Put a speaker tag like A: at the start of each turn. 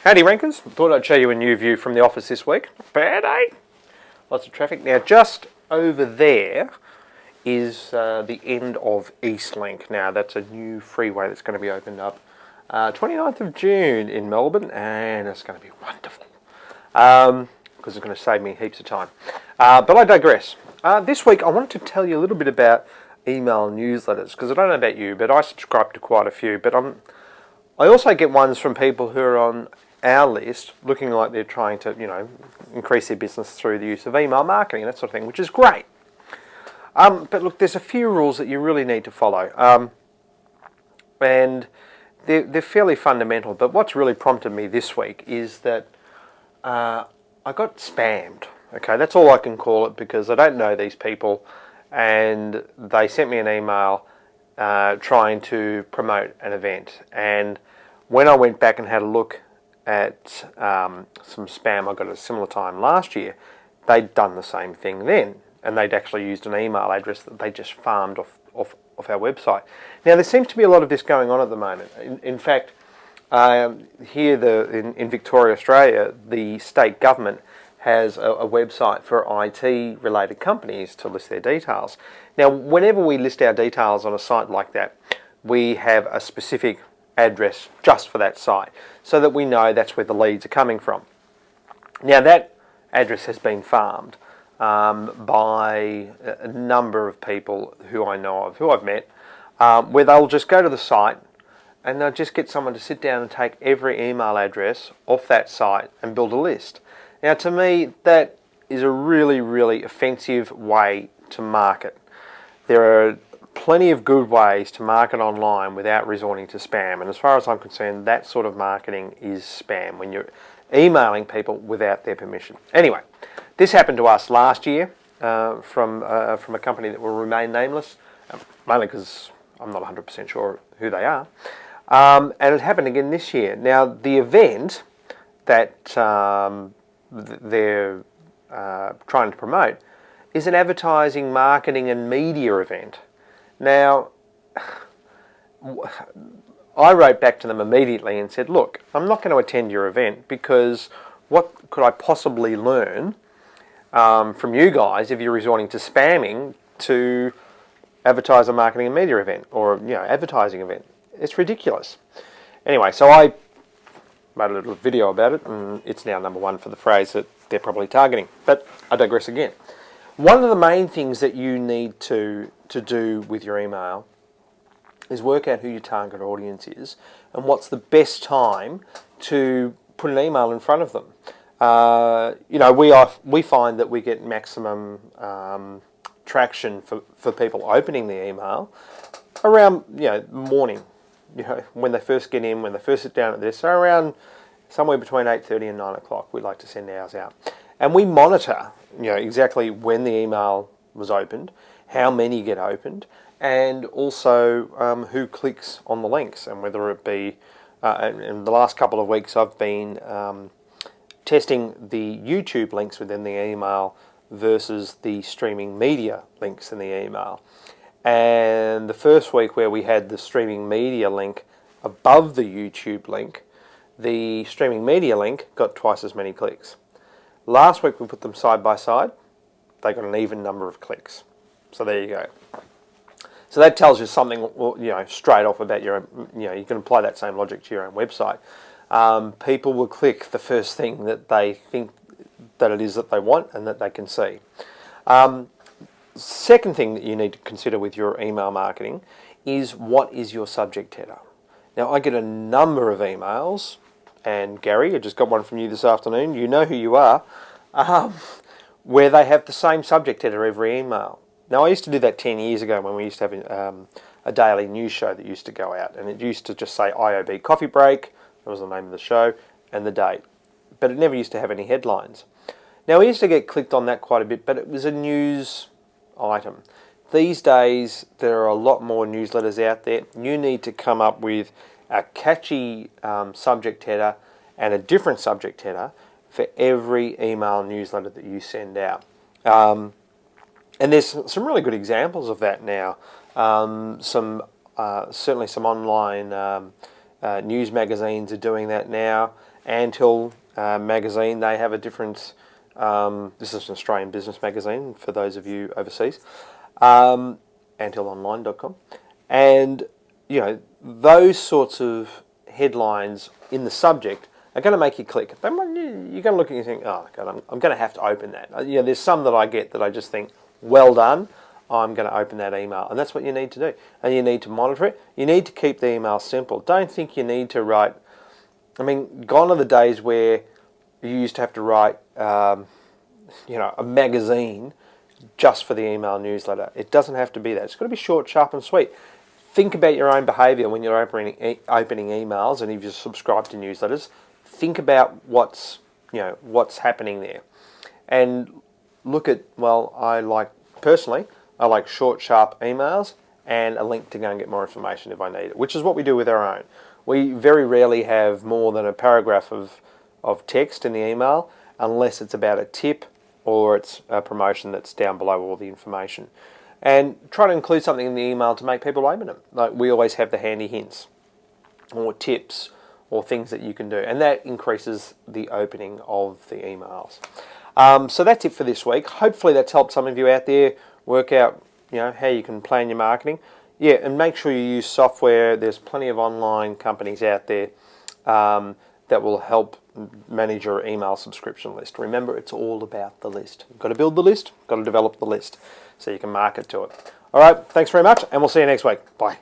A: Howdy Rankers, thought I'd show you a new view from the office this week. Bad, eh? Lots of traffic. Now just over there is the end of Eastlink. Now that's a new freeway that's going to be opened up 29th of June in Melbourne, and it's going to be wonderful because it's going to save me heaps of time. But I digress. This week I wanted to tell you a little bit about email newsletters, because I don't know about you, but I subscribe to quite a few, but I also get ones from people who are on our list looking like they're trying to, increase their business through the use of email marketing and that sort of thing, which is great. But look, there's a few rules that you really need to follow. And they're fairly fundamental, but what's really prompted me this week is that I got spammed. Okay, that's all I can call it, because I don't know these people, and they sent me an email trying to promote an event. And when I went back and had a look at some spam I got at a similar time last year, they'd done the same thing then, and they'd actually used an email address that they just farmed off our website. Now there seems to be a lot of this going on at the moment. In fact, here in Victoria, Australia, the state government has a website for IT related companies to list their details. Now whenever we list our details on a site like that, we have a specific address just for that site, so that we know that's where the leads are coming from. Now that address has been farmed by a number of people who I know of, who I've met, where they'll just go to the site and they'll just get someone to sit down and take every email address off that site and build a list. Now to me, that is a really, really offensive way to market. There are plenty of good ways to market online without resorting to spam, and as far as I'm concerned, that sort of marketing is spam, when you're emailing people without their permission. Anyway, this happened to us last year from a company that will remain nameless, mainly because I'm not 100% sure who they are, and it happened again this year. Now the event that they're trying to promote is an advertising, marketing and media event. Now, I wrote back to them immediately and said, look, I'm not going to attend your event, because what could I possibly learn from you guys if you're resorting to spamming to advertise a marketing and media event, or advertising event? It's ridiculous. Anyway, so I made a little video about it, and it's now number one for the phrase that they're probably targeting. But I digress again. One of the main things that you need to do with your email is work out who your target audience is and what's the best time to put an email in front of them. We find that we get maximum traction for people opening the email around morning, when they first get in, when they first sit down at this, so around somewhere between 8:30 and 9 o'clock, we like to send ours out. And we monitor exactly when the email was opened, how many get opened, and also who clicks on the links, and whether it be, in the last couple of weeks I've been testing the YouTube links within the email versus the streaming media links in the email. And the first week where we had the streaming media link above the YouTube link, the streaming media link got twice as many clicks. Last week we put them side by side, they got an even number of clicks. So there you go. So that tells you something, straight off about your, you can apply that same logic to your own website. People will click the first thing that they think that it is that they want and that they can see. Second thing that you need to consider with your email marketing is, what is your subject header? Now I get a number of emails, and Gary, I just got one from you this afternoon, you know who you are, where they have the same subject header every email. Now I used to do that 10 years ago when we used to have a daily news show that used to go out, and it used to just say IOB Coffee Break, that was the name of the show, and the date. But it never used to have any headlines. Now we used to get clicked on that quite a bit, but it was a news item. These days there are a lot more newsletters out there. You need to come up with a catchy subject header and a different subject header for every email newsletter that you send out. And there's some really good examples of that now. Certainly some online news magazines are doing that now, Anthill magazine, they have a different, this is an Australian business magazine for those of you overseas, anthillonline.com. And, you know, those sorts of headlines in the subject are going to make you click. You're going to look at it and think, oh, God, I'm going to have to open that. You know, there's some that I get that I just think, well done, I'm going to open that email. And that's what you need to do. And you need to monitor it. You need to keep the email simple. Don't think you need to write, I mean, gone are the days where you used to have to write, you know, a magazine just for the email newsletter. It doesn't have to be that. It's got to be short, sharp and sweet. Think about your own behaviour when you're opening emails, and if you subscribe to newsletters, think about what's happening there. And look at, personally, I like short, sharp emails and a link to go and get more information if I need it, which is what we do with our own. We very rarely have more than a paragraph of text in the email unless it's about a tip or it's a promotion that's down below all the information. And try to include something in the email to make people open them. Like we always have the handy hints or tips or things that you can do. And that increases the opening of the emails. So that's it for this week. Hopefully that's helped some of you out there work out, you know, how you can plan your marketing. Yeah, and make sure you use software. There's plenty of online companies out there that will help manage your email subscription list. Remember, it's all about the list. You've got to build the list, got to develop the list so you can market to it. All right, thanks very much, and we'll see you next week. Bye.